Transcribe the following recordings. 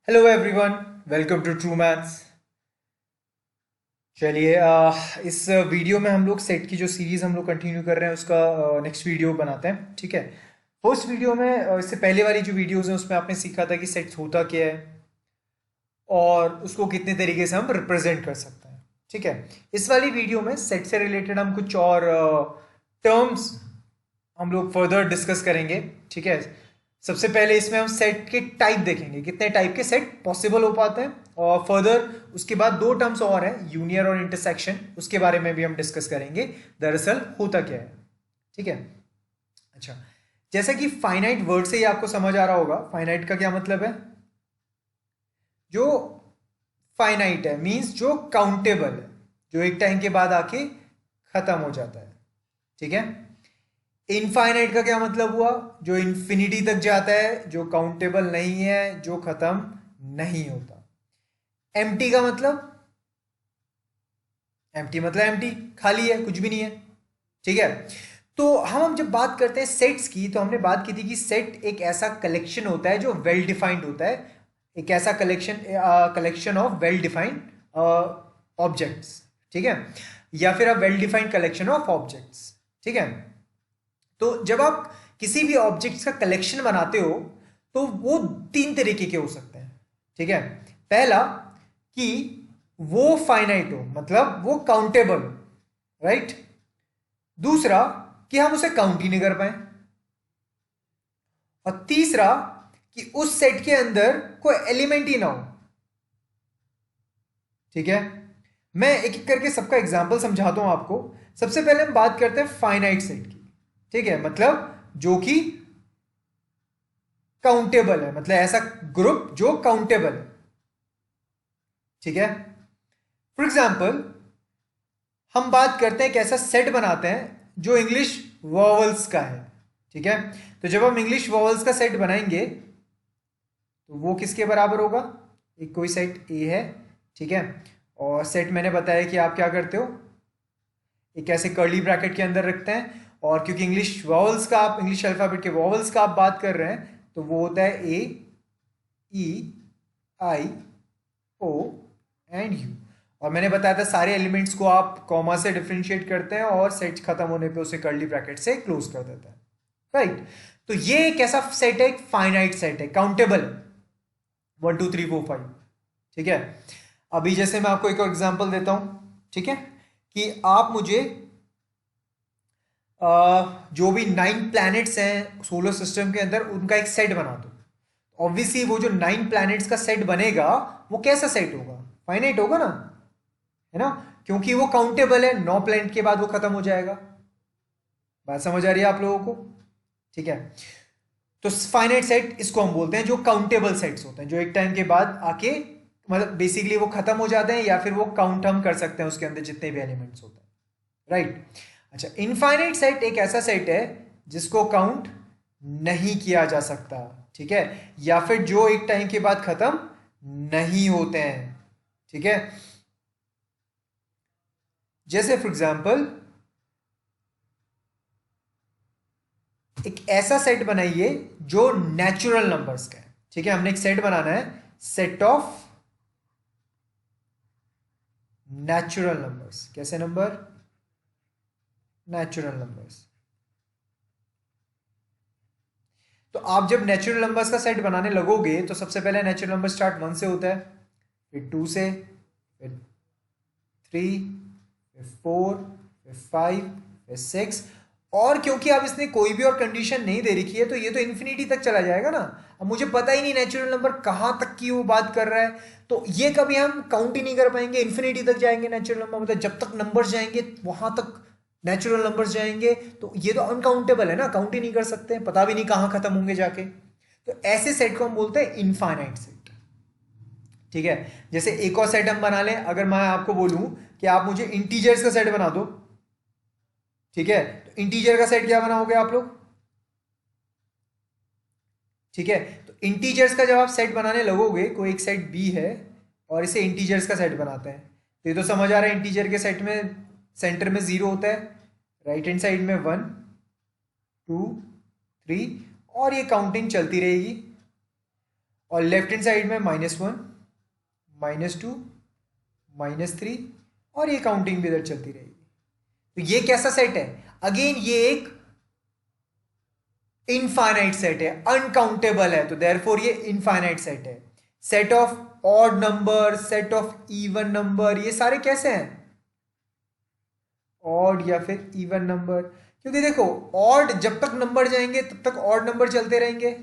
Hello everyone, welcome to true maths. चलिए, इस video में हम लोग सेट की जो सीरीज हम लोग कंटिन्यू कर रहे हैं उसका नेक्स्ट वीडियो बनाते हैं। ठीक है। फर्स्ट वीडियो में इससे पहले वाली जो वीडियोस हैं उसमें आपने सीखा था कि सेट्स होता क्या है और उसको कितने तरीके से हम रिप्रेजेंट कर सकते हैं। ठीक है। इस वाली वीडियो में सेट से रिलेटेड हम कुछ और टर्म्स हम लोग फर्दर डिस्कस करेंगे। ठीक है। सबसे पहले इसमें हम सेट के टाइप देखेंगे, कितने टाइप के सेट पॉसिबल हो पाते हैं, और फर्दर उसके बाद दो टर्म्स और हैं, यूनियर और इंटरसेक्शन, उसके बारे में भी हम डिस्कस करेंगे दरअसल होता क्या है। ठीक है। अच्छा, जैसा कि फाइनाइट वर्ड से ही आपको समझ आ रहा होगा, फाइनाइट का क्या मतलब है। जो फाइनाइट है मींस जो काउंटेबल है, जो एक टाइम के बाद आके खत्म हो जाता है। ठीक है। इनफाइनाइट का क्या मतलब हुआ, जो इन्फिनिटी तक जाता है, जो काउंटेबल नहीं है, जो खत्म नहीं होता। एम्प्टी का मतलब, एम्प्टी मतलब एम्प्टी, खाली है, कुछ भी नहीं है। ठीक है। तो हम जब बात करते हैं सेट्स की, तो हमने बात की थी कि सेट एक ऐसा कलेक्शन होता है जो वेल डिफाइंड होता है, एक ऐसा collection of well defined objects. ठीक है। या फिर a well defined collection of objects. ठीक है। तो जब आप किसी भी ऑब्जेक्ट्स का कलेक्शन बनाते हो तो वो तीन तरीके के हो सकते हैं। ठीक है। पहला, कि वो फाइनाइट हो, मतलब वो काउंटेबल हो, राइट। दूसरा, कि हम उसे काउंट ही नहीं कर पाए। और तीसरा, कि उस सेट के अंदर कोई एलिमेंट ही ना हो। ठीक है। मैं एक एक करके सबका एग्जाम्पल समझाता हूं आपको। सबसे पहले हम बात करते हैं फाइनाइट सेट की। ठीक है, मतलब जो कि काउंटेबल है, मतलब ऐसा ग्रुप जो काउंटेबल है। ठीक है। फॉर एग्जाम्पल, हम बात करते हैं एक ऐसा सेट बनाते हैं जो इंग्लिश वॉवल्स का है। ठीक है। तो जब हम इंग्लिश वॉवल्स का सेट बनाएंगे तो वो किसके बराबर होगा, एक कोई सेट ए है। ठीक है। और सेट मैंने बताया कि आप क्या करते हो, एक ऐसे कर्ली ब्रैकेट के अंदर रखते हैं, और क्योंकि इंग्लिश वॉवल्स का, आप इंग्लिश अल्फाबेट के वॉवल्स का आप बात कर रहे हैं, तो वो होता है ए, ई, आई, ओ एंड यू। और मैंने बताया था सारे एलिमेंट्स को आप कॉमा से डिफरेंशिएट करते हैं और सेट खत्म होने पे उसे कर्ली ब्रैकेट से क्लोज कर देते हैं, राइट। तो ये एक ऐसा सेट है, एक फाइनाइट सेट है, काउंटेबल, 1 2 3 4 5। ठीक है। अभी जैसे मैं आपको एक और एग्जांपल देता हूं। ठीक है। कि आप मुझे जो भी 9 प्लैनेट्स हैं सोलर सिस्टम के अंदर, उनका एक सेट बना दो। ऑब्वियसली वो जो 9 प्लैनेट्स का सेट बनेगा वो कैसा सेट होगा, फाइनाइट होगा ना, है ना, क्योंकि वो काउंटेबल है, 9 प्लैनेट के बाद वो खत्म हो जाएगा। बात समझ आ रही है आप लोगों को। ठीक है। तो फाइनाइट सेट इसको हम बोलते हैं, जो काउंटेबल सेट्स होते हैं, जो एक टाइम के बाद आके, मतलब बेसिकली वो खत्म हो जाते हैं, या फिर वो काउंट हम कर सकते हैं उसके अंदर जितने भी एलिमेंट्स होते हैं, राइट। अच्छा, इनफाइनाइट सेट एक ऐसा सेट है जिसको काउंट नहीं किया जा सकता। ठीक है। या फिर जो एक टाइम के बाद खत्म नहीं होते हैं। ठीक है। जैसे फॉर एग्जांपल, एक ऐसा सेट बनाइए जो नेचुरल नंबर्स का है। ठीक है। हमने एक सेट बनाना है, सेट ऑफ नेचुरल नंबर्स। कैसे नंबर, नेचुरल नंबर्स। तो आप जब नेचुरल नंबर्स का सेट बनाने लगोगे तो सबसे पहले नेचुरल नंबर स्टार्ट 1 से होता है, फिर 2 से, फिर 3, फिर 4, फिर 5, फिर 6। और क्योंकि अब इसने कोई भी और कंडीशन नहीं दे रखी है तो ये तो इन्फिनिटी तक चला जाएगा ना। अब मुझे पता ही नहीं नेचुरल नंबर कहाँ तक की वो बात कर रहा है, तो ये कभी हम काउंट ही नहीं कर पाएंगे, इन्फिनिटी तक जाएंगे नेचुरल नंबर, मतलब जब तक नंबर्स जाएंगे वहां तक नेचुरल नंबर्स जाएंगे, तो ये तो अनकाउंटेबल है ना, काउंट ही नहीं कर सकते, पता भी नहीं कहाँ खत्म होंगे जाके। तो ऐसे सेट को हम बोलते हैं इनफाइनाइट सेट। ठीक है। जैसे एक और सेट हम बना लें, अगर मैं आपको बोलूं कि आप मुझे इंटीजर्स का सेट बना दो। ठीक है। तो इंटीजर का सेट क्या बनाओगे आप लोग। ठीक है। तो इंटीजर्स का जब आप सेट बनाने लगोगे, कोई एक सेट बी है और इसे इंटीजर्स का सेट बनाते हैं, तो ये तो समझ आ रहा है इंटीजर के सेट में सेंटर में 0 होता है, राइट हैंड साइड में 1, 2, 3, और ये काउंटिंग चलती रहेगी। और लेफ्ट हैंड साइड में -1, -2, -3, और ये काउंटिंग भी इधर चलती रहेगी। तो ये कैसा सेट है? अगेन ये एक इनफाइनाइट सेट है, अनकाउंटेबल है, तो देयरफॉर ये इनफाइनाइट सेट है। Set of odd number, set of even number, ये सारे कैसे हैं? ऑड या फिर इवन नंबर। क्योंकि देखो ऑड जब तक नंबर जाएंगे तब तक ऑड नंबर चलते रहेंगे,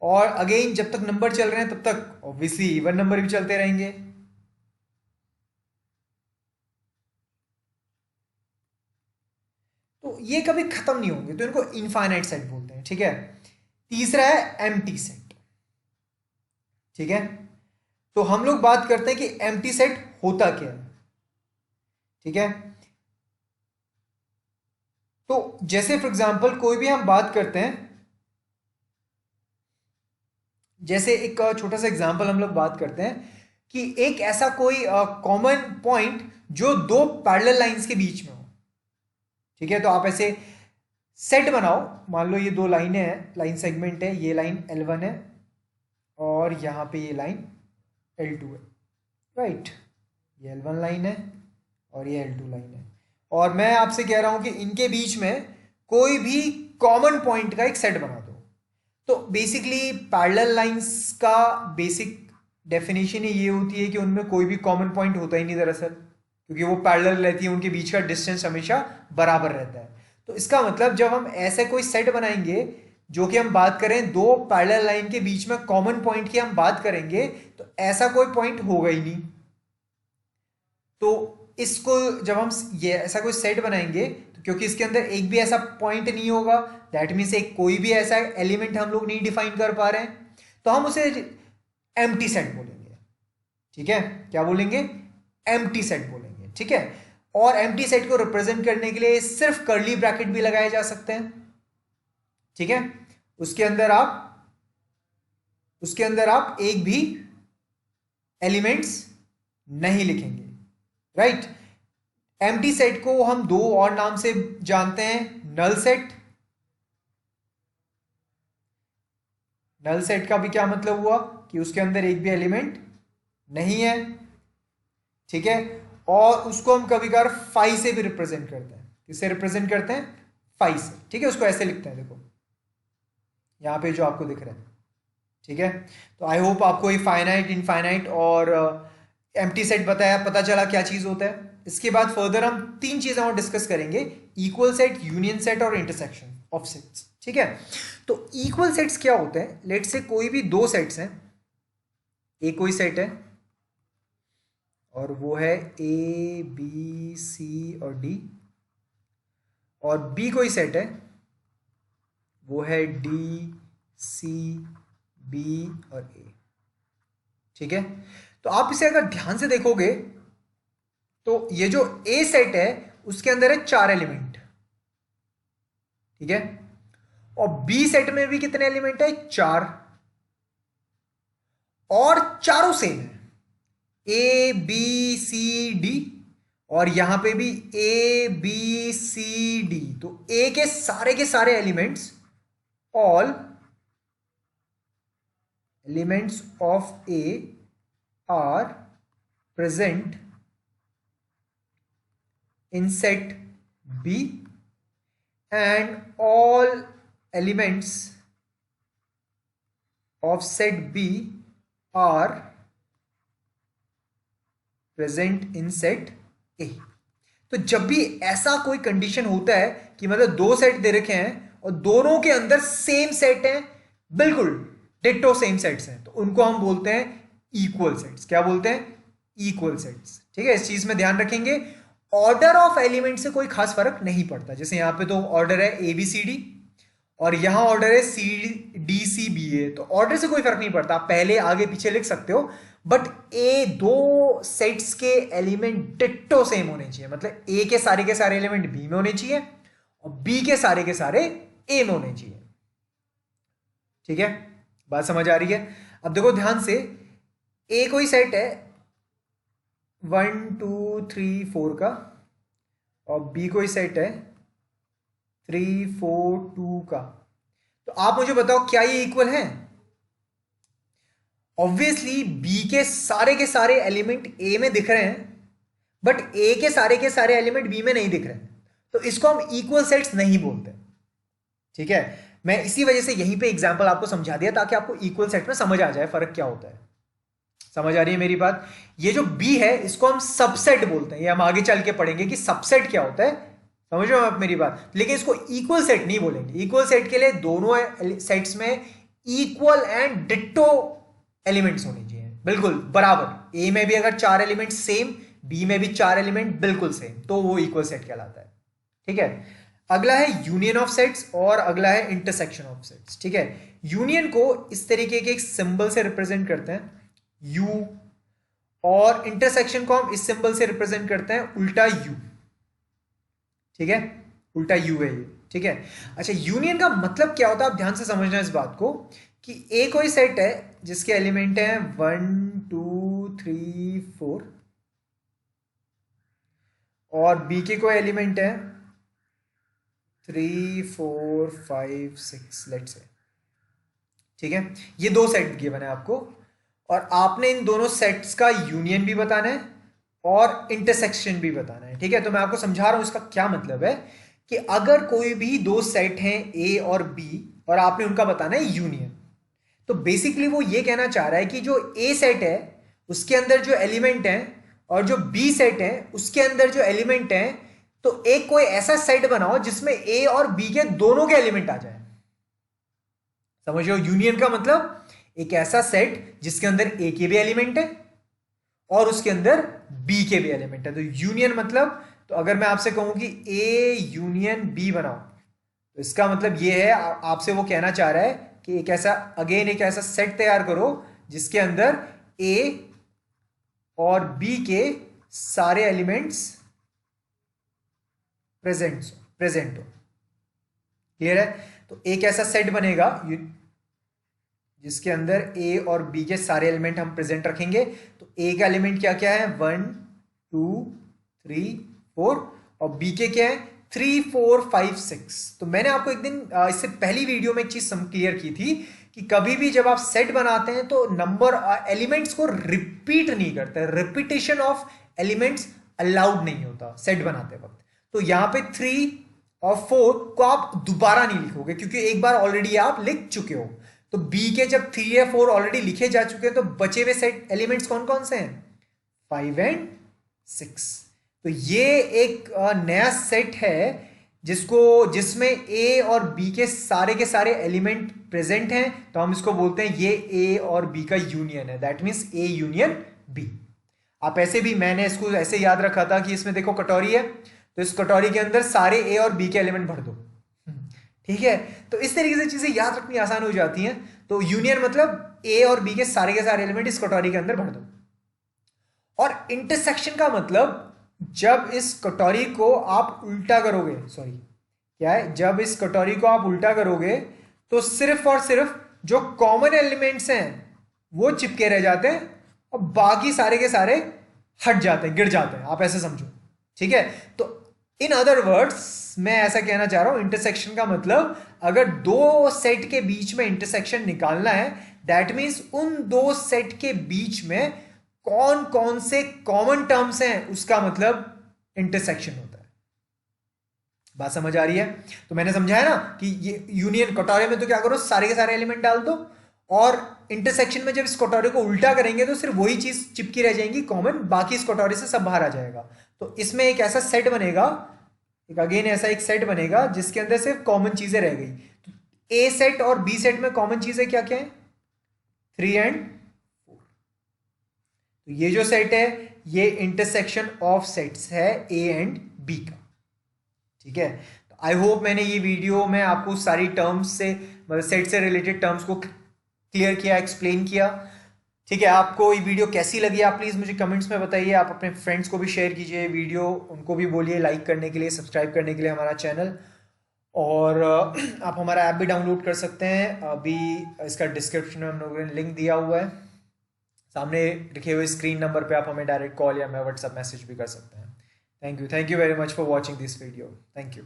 और अगेन जब तक नंबर चल रहे हैं तब तक ऑब्वियसली इवन नंबर भी चलते रहेंगे। तो ये कभी खत्म नहीं होंगे, तो इनको इनफाइनाइट सेट बोलते हैं। ठीक है, तीसरा है एम्प्टी सेट। ठीक है, तो हम लोग बात करते हैं कि एम्प्टी सेट होता क्या है। ठीक है, तो जैसे फॉर एग्जांपल कोई भी हम बात करते हैं, जैसे एक छोटा सा एग्जांपल हम लोग बात करते हैं कि एक ऐसा कोई कॉमन पॉइंट जो दो पैरेलल लाइंस के बीच में हो। ठीक है, तो आप ऐसे सेट बनाओ, मान लो ये दो लाइनें हैं, लाइन सेगमेंट है, ये लाइन L1 है और यहां पे ये लाइन L2 है, राइट। ये L1 लाइन है और ये L2 लाइन है, और मैं आपसे कह रहा हूं कि इनके बीच में कोई भी कॉमन पॉइंट का एक सेट बना दो। तो बेसिकली पैरेलल लाइंस का बेसिक डेफिनेशन ही ये होती है कि उनमें कोई भी कॉमन पॉइंट होता ही नहीं दरअसल, क्योंकि वो पैरेलल रहती है, उनके बीच का डिस्टेंस हमेशा बराबर रहता है। तो इसका मतलब जब हम ऐसे कोई सेट बनाएंगे जो कि हम बात करें दो पैरेलल लाइन के बीच में कॉमन पॉइंट की हम बात करेंगे, तो ऐसा कोई पॉइंट होगा ही नहीं। तो इसको जब हम ये ऐसा कोई सेट बनाएंगे, तो क्योंकि इसके अंदर एक भी ऐसा पॉइंट नहीं होगा, दैट मीन्स एक कोई भी ऐसा एलिमेंट हम लोग नहीं डिफाइन कर पा रहे हैं, तो हम उसे एम्प्टी सेट बोलेंगे। ठीक है, क्या बोलेंगे? एम्प्टी सेट बोलेंगे। ठीक है, और एम्प्टी सेट को रिप्रेजेंट करने के लिए सिर्फ कर्ली ब्रैकेट भी लगाए जा सकते हैं। ठीक है, उसके अंदर आप एक भी एलिमेंट्स नहीं लिखेंगे, राइट। एम्प्टी सेट को हम दो और नाम से जानते हैं, नल सेट। नल सेट का भी क्या मतलब हुआ कि उसके अंदर एक भी एलिमेंट नहीं है। ठीक है, और उसको हम कभी कभार फाई से भी रिप्रेजेंट करते हैं। किससे रिप्रेजेंट करते हैं? फाई से। ठीक है, उसको ऐसे लिखते हैं, देखो यहां पे जो आपको दिख रहा है। ठीक है, तो आई होप आपको ये फाइनाइट, इनफाइनाइट और एम्प्टी सेट बताया, पता चला क्या चीज होता है। इसके बाद फर्दर हम तीन चीजें और डिस्कस करेंगे, इक्वल सेट, यूनियन सेट और इंटरसेक्शन ऑफ सेट्स। ठीक है, तो इक्वल सेट्स क्या होते हैं? लेट से कोई भी दो सेट्स हैं, एक कोई सेट है और वो है A B C और D, और B कोई सेट है, वो है D C B और A। ठीक है, तो आप इसे अगर ध्यान से देखोगे तो ये जो A सेट है उसके अंदर है 4 एलिमेंट। ठीक है, और B सेट में भी कितने एलिमेंट है? 4, और चारों सेम है, A B C D, और यहां पे भी A B C D। तो A के सारे elements, all elements of A are present in set B, and all elements of set B are present in set A। तो जब भी ऐसा कोई कंडीशन होता है कि मतलब दो सेट दे रखे हैं और दोनों के अंदर सेम सेट है, बिल्कुल डिट्टो सेम सेट्स हैं, तो उनको हम बोलते हैं इक्वल सेट्स। क्या बोलते हैं? Equal sets. ठीक है, इस चीज में ध्यान रखेंगे। ऑर्डर ऑफ एलिमेंट से कोई खास फर्क नहीं पड़ता, जैसे यहां पे तो ऑर्डर है ABCD और यहां ऑर्डर है CDCBA, तो ऑर्डर से कोई फर्क नहीं पड़ता, आप पहले आगे पीछे लिख सकते हो, बट ए दो सेट्स के एलिमेंट डिट्टो सेम होने चाहिए। मतलब ए के सारे एलिमेंट बी में होने चाहिए और बी के सारे ए में होने चाहिए। ठीक है, बात समझ आ रही है? अब देखो ध्यान से, ए कोई सेट है 1 2 3 4 का, और बी कोई सेट है 342 का। तो आप मुझे बताओ क्या ये इक्वल है? ऑब्वियसली बी के सारे एलिमेंट ए में दिख रहे हैं, बट ए के सारे एलिमेंट बी में नहीं दिख रहे हैं, तो इसको हम इक्वल सेट्स नहीं बोलते। ठीक है, मैं इसी वजह से यहीं पे एग्जांपल आपको समझा दिया ताकि आपको इक्वल सेट में समझ आ जाए फर्क क्या होता है। समझ आ रही है मेरी बात? ये जो बी है इसको हम सबसेट बोलते हैं, ये हम आगे चल के पढ़ेंगे कि सबसेट क्या होता है। समझ रहे हो आप मेरी बात? लेकिन इसको इक्वल सेट नहीं बोलेंगे। इक्वल सेट के लिए दोनों सेट्स में इक्वल एंड डिट्टो एलिमेंट्स होने चाहिए, बिल्कुल बराबर। ए में भी अगर 4 एलिमेंट सेम, बी में भी 4 एलिमेंट बिल्कुल सेम, तो वो इक्वल सेट कहलाता है। ठीक है, अगला है यूनियन ऑफ सेट्स और अगला है इंटरसेक्शन ऑफ सेट्स। ठीक है, यूनियन को इस तरीके के एक सिंबल से रिप्रेजेंट करते हैं U, और इंटरसेक्शन को हम इस सिंबल से रिप्रेजेंट करते हैं उल्टा U। ठीक है, उल्टा U है ये। ठीक है, अच्छा यूनियन का मतलब क्या होता है आप ध्यान से समझना इस बात को कि ए कोई सेट है जिसके एलिमेंट हैं 1 2 3 4 और बी के कोई एलिमेंट है 3 4 5 6 लेट्स से। ठीक है, ये दो सेट गिवन है आपको और आपने इन दोनों सेट्स का यूनियन भी बताना है और इंटरसेक्शन भी बताना है। ठीक है, तो मैं आपको समझा रहा हूं इसका क्या मतलब है कि अगर कोई भी दो सेट हैं ए और बी और आपने उनका बताना है यूनियन, तो बेसिकली वो ये कहना चाह रहा है कि जो ए सेट है उसके अंदर जो एलिमेंट हैं और जो बी सेट है उसके अंदर जो एलिमेंट हैं, तो एक कोई ऐसा सेट बनाओ जिसमें ए और बी के दोनों के एलिमेंट आ जाए। समझ रहे हो? यूनियन का मतलब एक ऐसा सेट जिसके अंदर ए के भी एलिमेंट है और उसके अंदर बी के भी एलिमेंट है। तो यूनियन मतलब, तो अगर मैं आपसे कहूं कि ए यूनियन बी बनाओ, तो इसका मतलब ये है आपसे वो कहना चाह रहा है कि एक ऐसा एक ऐसा सेट तैयार करो जिसके अंदर ए और बी के सारे एलिमेंट्स प्रेजेंट हो। क्लियर है? तो एक ऐसा सेट बनेगा जिसके अंदर ए और बी के सारे एलिमेंट हम प्रेजेंट रखेंगे। तो ए का एलिमेंट क्या क्या है? 1 2 3 4 और बी के क्या है? 3 4 5 6। तो मैंने आपको एक दिन इससे पहली वीडियो में एक चीज क्लियर की थी कि कभी भी जब आप सेट बनाते हैं तो नंबर एलिमेंट्स को रिपीट नहीं करते, रिपीटेशन ऑफ एलिमेंट्स अलाउड नहीं होता सेट बनाते वक्त। तो यहां पे 3 और 4 को आप दोबारा नहीं लिखोगे क्योंकि एक बार ऑलरेडी आप लिख चुके हो। तो बी के जब 3 या 4 ऑलरेडी लिखे जा चुके हैं तो बचे हुए सेट एलिमेंट्स कौन कौन से हैं? 5 एंड 6। तो ये एक नया सेट है जिसमें ए और बी के सारे एलिमेंट प्रेजेंट हैं, तो हम इसको बोलते हैं ये ए और बी का यूनियन है। That means A union B. आप ऐसे भी, मैंने इसको ऐसे याद रखा था कि इसमें देखो कटोरी है, तो इस कटोरी के अंदर सारे ए और बी के एलिमेंट भर दो। ठीक है, तो इस तरीके से चीजें याद रखनी आसान हो जाती हैं। तो यूनियन मतलब ए और बी के सारे एलिमेंट इस कटोरी के अंदर भर दो। और इंटरसेक्शन का मतलब जब इस कटोरी को आप उल्टा करोगे, सॉरी क्या है, जब इस कटोरी को आप उल्टा करोगे तो सिर्फ और सिर्फ जो कॉमन एलिमेंट्स हैं वो चिपके रह जाते हैं और बाकी सारे के सारे हट जाते हैं, गिर जाते हैं। आप ऐसे समझो। ठीक है, तो इन अदर वर्ड्स मैं ऐसा कहना चाह रहा हूं, इंटरसेक्शन का मतलब अगर दो सेट के बीच में इंटरसेक्शन निकालना है, दैट मीन्स उन दो सेट के बीच में कौन कौन से कॉमन टर्म्स हैं उसका मतलब इंटरसेक्शन होता है। बात समझ आ रही है? तो मैंने समझाया ना कि ये यूनियन कटोरे में तो क्या करो, सारे के सारे एलिमेंट डाल दो, और इंटरसेक्शन में जब इस कटोरे को उल्टा करेंगे तो सिर्फ वही चीज चिपकी रह जाएंगी कॉमन, बाकी इस कटोरे से सब बाहर आ जाएगा। तो इसमें एक ऐसा सेट बनेगा, एक अगेन ऐसा एक सेट बनेगा जिसके अंदर सिर्फ कॉमन चीजें रह गई। तो ए सेट और बी सेट में कॉमन चीजें क्या क्या है? 3 एंड 4। तो ये जो सेट है ये इंटरसेक्शन ऑफ सेट्स है ए एंड बी का। ठीक है, तो आई होप मैंने ये वीडियो में आपको सारी टर्म्स से, मतलब सेट से रिलेटेड टर्म्स को क्लियर किया, एक्सप्लेन किया। ठीक है, आपको ये वीडियो कैसी लगी आप प्लीज़ मुझे कमेंट्स में बताइए। आप अपने फ्रेंड्स को भी शेयर कीजिए वीडियो, उनको भी बोलिए लाइक करने के लिए, सब्सक्राइब करने के लिए हमारा चैनल। और आप हमारा ऐप भी डाउनलोड कर सकते हैं, अभी इसका डिस्क्रिप्शन में हम लोगों ने लिंक दिया हुआ है। सामने लिखे हुए स्क्रीन नंबर पे आप हमें डायरेक्ट कॉल या व्हाट्सएप मैसेज भी कर सकते हैं। Thank you very much for watching this video. Thank you.